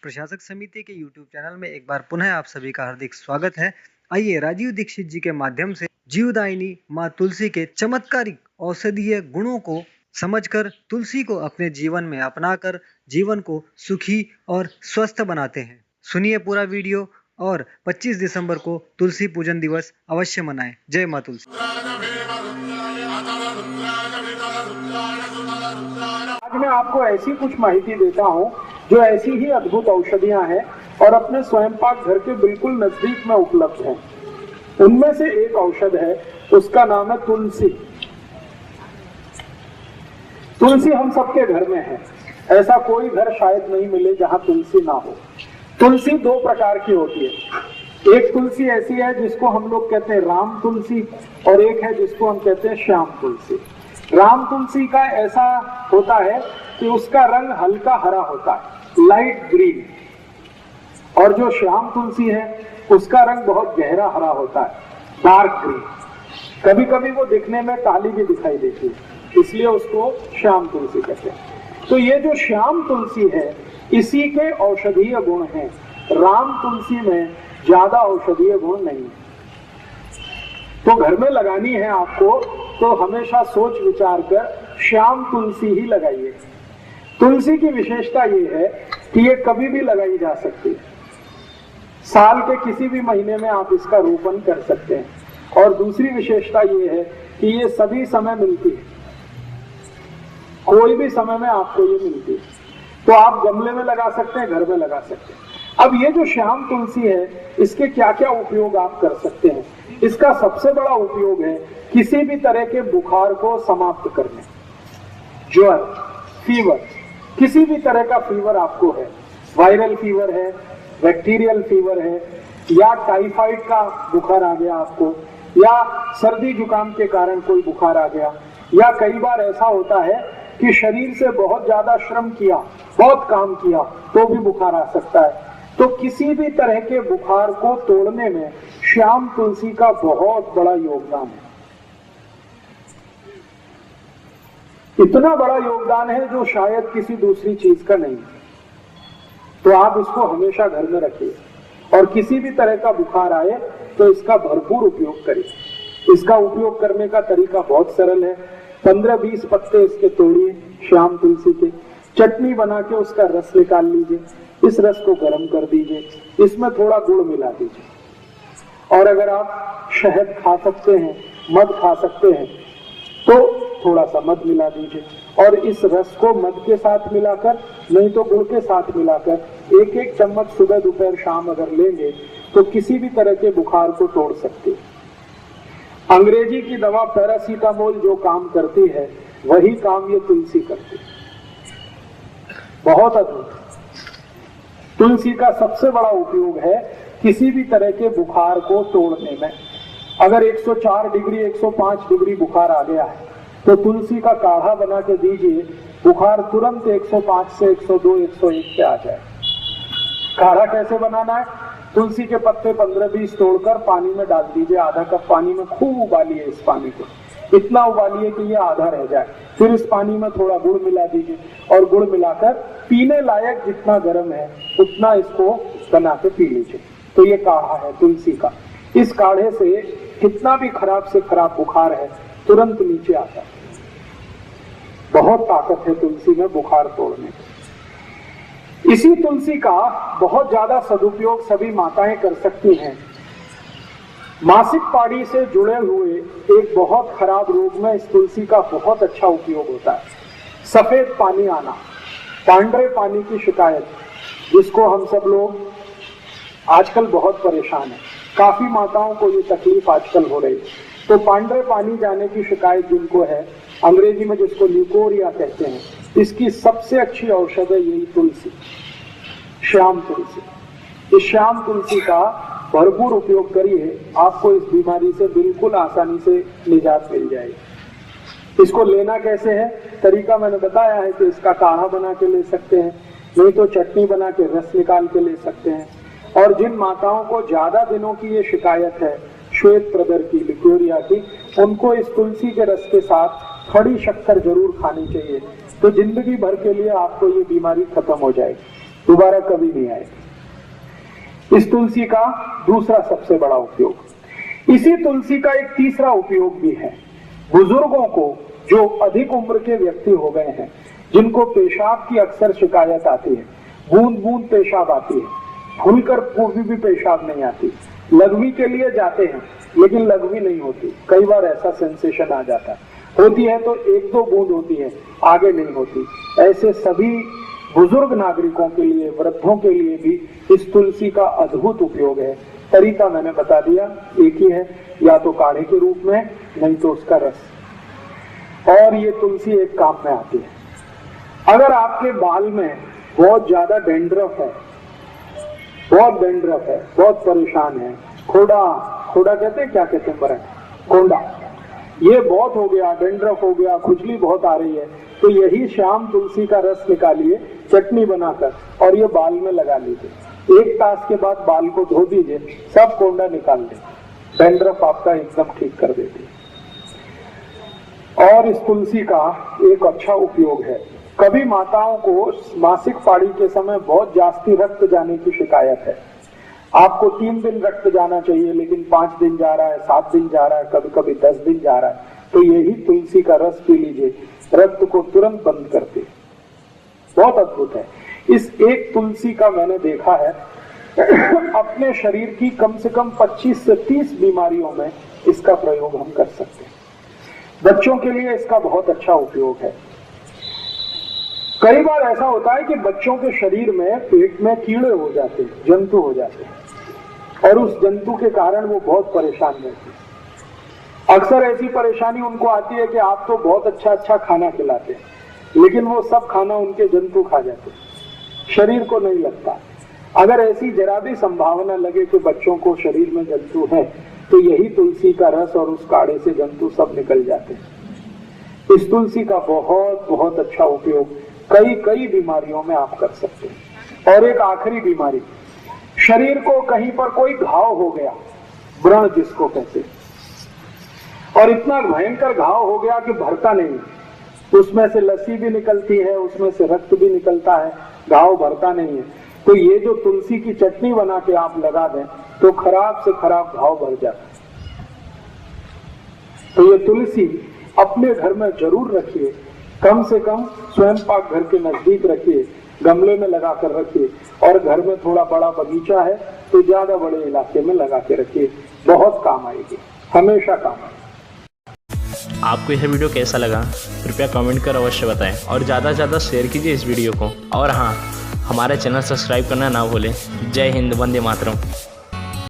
प्रशासक समिति के YouTube चैनल में एक बार पुनः आप सभी का हार्दिक स्वागत है। आइए राजीव दीक्षित जी के माध्यम से जीवदायिनी माँ तुलसी के चमत्कारिक औषधीय गुणों को समझकर तुलसी को अपने जीवन में अपनाकर जीवन को सुखी और स्वस्थ बनाते हैं। सुनिए पूरा वीडियो और 25 दिसंबर को तुलसी पूजन दिवस अवश्य मनाएं। जय माँ तुलसी। आज मैं आपको ऐसी कुछ माहिती देता हूँ जो ऐसी ही अद्भुत औषधियाँ हैं और अपने स्वयं पाक घर के बिल्कुल नजदीक में उपलब्ध हैं। उनमें से एक औषध है, उसका नाम है तुलसी। तुलसी हम सबके घर में है, ऐसा कोई घर शायद नहीं मिले जहाँ तुलसी ना हो। तुलसी दो प्रकार की होती है। एक तुलसी ऐसी है जिसको हम लोग कहते हैं राम तुलसी और एक है जिसको हम कहते हैं श्याम तुलसी। राम तुलसी का ऐसा होता है कि उसका रंग हल्का हरा होता है, लाइट ग्रीन, और जो श्याम तुलसी है उसका रंग बहुत गहरा हरा होता है, डार्क ग्रीन। कभी कभी वो दिखने में काली भी दिखाई देती है, इसलिए उसको श्याम तुलसी कहते हैं। तो ये जो श्याम तुलसी है इसी के औषधीय गुण हैं। राम तुलसी में ज्यादा औषधीय गुण नहीं है। तो घर में लगानी है आपको तो हमेशा सोच विचार कर श्याम तुलसी ही लगाइए। तुलसी की विशेषता ये है कि ये कभी भी लगाई जा सकती है। साल के किसी भी महीने में आप इसका रोपण कर सकते हैं। और दूसरी विशेषता ये है कि ये सभी समय मिलती है, कोई भी समय में आपको ये मिलती है। तो आप गमले में लगा सकते हैं, घर में लगा सकते हैं। अब ये जो श्याम तुलसी है इसके क्या क्या उपयोग आप कर सकते हैं। इसका सबसे बड़ा उपयोग है किसी भी तरह के बुखार को समाप्त करने। ज्वर, फीवर, किसी भी तरह का फीवर आपको है, वायरल फीवर है, बैक्टीरियल फीवर है, या टाइफाइड का बुखार आ गया आपको, या सर्दी जुकाम के कारण कोई बुखार आ गया, या कई बार ऐसा होता है कि शरीर से बहुत ज्यादा श्रम किया, बहुत काम किया तो भी बुखार आ सकता है। तो किसी भी तरह के बुखार को तोड़ने में श्याम तुलसी का बहुत बड़ा योगदान है। इतना बड़ा योगदान है जो शायद किसी दूसरी चीज का नहीं। तो आप इसको हमेशा घर में रखिए और किसी भी तरह का बुखार आए तो इसका भरपूर उपयोग करिए। इसका उपयोग करने का तरीका बहुत सरल है। 15-20 पत्ते इसके तोड़िए श्याम तुलसी के, चटनी बना के उसका रस निकाल लीजिए, इस रस को गर्म कर दीजिए, इसमें थोड़ा गुड़ मिला दीजिए, और अगर आप शहद खा सकते हैं, मध खा सकते हैं तो थोड़ा सा मध मिला दीजिए, और इस रस को मध के साथ मिलाकर नहीं तो गुड़ के साथ मिलाकर 1-1 चम्मच सुबह दोपहर शाम अगर लेंगे तो किसी भी तरह के बुखार को तोड़ सकते हैं। अंग्रेजी की दवा पैरासीटामोल जो काम करती है वही काम ये तुलसी करती है। बहुत अद्भुत। तुलसी का सबसे बड़ा उपयोग है किसी भी तरह के बुखार को तोड़ने में। अगर 104 डिग्री 105 डिग्री बुखार आ गया है तो तुलसी का काढ़ा बना के दीजिए, बुखार तुरंत 105 से 102 101 पे आ जाए। काढ़ा कैसे बनाना है? तुलसी के पत्ते 15-20 तोड़कर पानी में डाल दीजिए, आधा कप पानी में खूब उबालिए। इस पानी को इतना उबालिए कि ये आधा रह जाए। फिर इस पानी में थोड़ा गुड़ मिला दीजिए और गुड़ मिलाकर पीने लायक जितना गर्म है उतना इसको बना के पी लीजिए। तो ये काढ़ा है तुलसी का। इस काढ़े से कितना भी खराब से खराब बुखार है तुरंत नीचे आता है। बहुत ताकत है तुलसी में बुखार तोड़ने की। इसी तुलसी का बहुत ज्यादा सदुपयोग सभी माताएं कर सकती हैं। मासिक पाड़ी से जुड़े हुए एक बहुत खराब रोग में इस तुलसी का बहुत अच्छा उपयोग होता है। सफेद पानी आना, पांडरे पानी की शिकायत, जिसको हम सब लोग आजकल बहुत परेशान हैं। काफी माताओं को ये तकलीफ आजकल हो रही है। तो पांडरे पानी जाने की शिकायत जिनको है, अंग्रेजी में जिसको ल्यूकोरिया कहते हैं, इसकी सबसे अच्छी औषध है यही तुलसी, श्याम तुलसी। इस श्याम तुलसी का भरपूर उपयोग करिए, आपको इस बीमारी से बिल्कुल आसानी से निजात मिल जाएगी। इसको लेना कैसे है? तरीका मैंने बताया है कि इसका काढ़ा बना के ले सकते हैं, नहीं तो चटनी बना के रस निकाल के ले सकते हैं। और जिन माताओं को ज्यादा दिनों की ये शिकायत है श्वेत प्रदर की, लिकोरिया की, उनको इस तुलसी के रस के साथ खड़ी शक्कर जरूर खानी चाहिए। तो जिंदगी भर के लिए आपको ये बीमारी खत्म हो जाएगी। दोबारा कभी नहीं आएगी। इस तुलसी का दूसरा सबसे बड़ा उपयोग, इसी तुलसी का एक तीसरा उपयोग भी है। बुजुर्गों को, जो अधिक उम्र के व्यक्ति हो गए हैं, जिनको पेशाब की अक्सर शिकायत आती है, बूंद बूंद पेशाब आती है, खुलकर पूरी भी पेशाब नहीं आती, लघवी के लिए जाते हैं लेकिन लघवी नहीं होती, कई बार ऐसा सेंसेशन आ जाता है, होती है तो 1-2 बूंद होती है, आगे नहीं होती। ऐसे सभी बुजुर्ग नागरिकों के लिए, वृद्धों के लिए भी इस तुलसी का अद्भुत उपयोग है। तरीका मैंने बता दिया, एक ही है, या तो काढ़े के रूप में, नहीं तो उसका रस। और ये तुलसी एक काम में आती है। अगर आपके बाल में बहुत ज्यादा डेंड्रफ है, बहुत डेंड्रफ है, बहुत परेशान है, खोड़ा कहते हैं, क्या कहते हैं मराठी, कोंडा, ये बहुत हो गया, डेंड्रफ हो गया, खुजली बहुत आ रही है, तो यही शाम तुलसी का रस निकालिए चटनी बनाकर और ये बाल में लगा लीजिए। 1 तास के बाद बाल को धो दीजिए, सब कोंडा निकाल दे, डेंड्रफ आपका एकदम ठीक कर देती है। और इस तुलसी का एक अच्छा उपयोग है, कभी माताओं को मासिक पाड़ी के समय बहुत जास्ती रक्त जाने की शिकायत है। आपको 3 दिन रक्त जाना चाहिए लेकिन 5 दिन जा रहा है, 7 दिन जा रहा है, कभी कभी 10 दिन जा रहा है, तो यही तुलसी का रस पी लीजिए, रक्त को तुरंत बंद करते, बहुत अद्भुत है। इस एक तुलसी का मैंने देखा है अपने शरीर की कम से कम 25 से 30 बीमारियों में इसका प्रयोग हम कर सकते हैं। बच्चों के लिए इसका बहुत अच्छा उपयोग है। कई बार ऐसा होता है कि बच्चों के शरीर में, पेट में कीड़े हो जाते हैं, जंतु हो जाते हैं, और उस जंतु के कारण वो बहुत परेशान रहते हैं। अक्सर ऐसी परेशानी उनको आती है कि आप तो बहुत अच्छा खाना खिलाते हैं लेकिन वो सब खाना उनके जंतु खा जाते हैं, शरीर को नहीं लगता। अगर ऐसी जरा भी संभावना लगे कि बच्चों को शरीर में जंतु है, तो यही तुलसी का रस और उस काढ़े से जंतु सब निकल जाते हैं। इस तुलसी का बहुत बहुत अच्छा उपयोग कई बीमारियों में आप कर सकते हैं। और एक आखिरी बीमारी, शरीर को कहीं पर कोई घाव हो गया, व्रण जिसको कहते हैं, और इतना भयंकर घाव हो गया कि भरता नहीं, उसमें से लस्सी भी निकलती है, उसमें से रक्त भी निकलता है, घाव भरता नहीं है, तो ये जो तुलसी की चटनी बना के आप लगा दें तो खराब से खराब घाव भर जाता है। तो ये तुलसी अपने घर में जरूर रखिए, कम से कम स्वयं पाक घर के नजदीक रखिए, गमले में लगा कर रखिए, और घर में थोड़ा बड़ा बगीचा है तो ज्यादा बड़े इलाके में लगा के रखिए, बहुत काम आएगी, हमेशा काम आएगी। आपको यह वीडियो कैसा लगा कृपया कमेंट कर अवश्य बताएं और ज़्यादा से ज़्यादा शेयर कीजिए इस वीडियो को। और हाँ, हमारे चैनल सब्सक्राइब करना ना भूलें। जय हिंद, वंदे मातरम।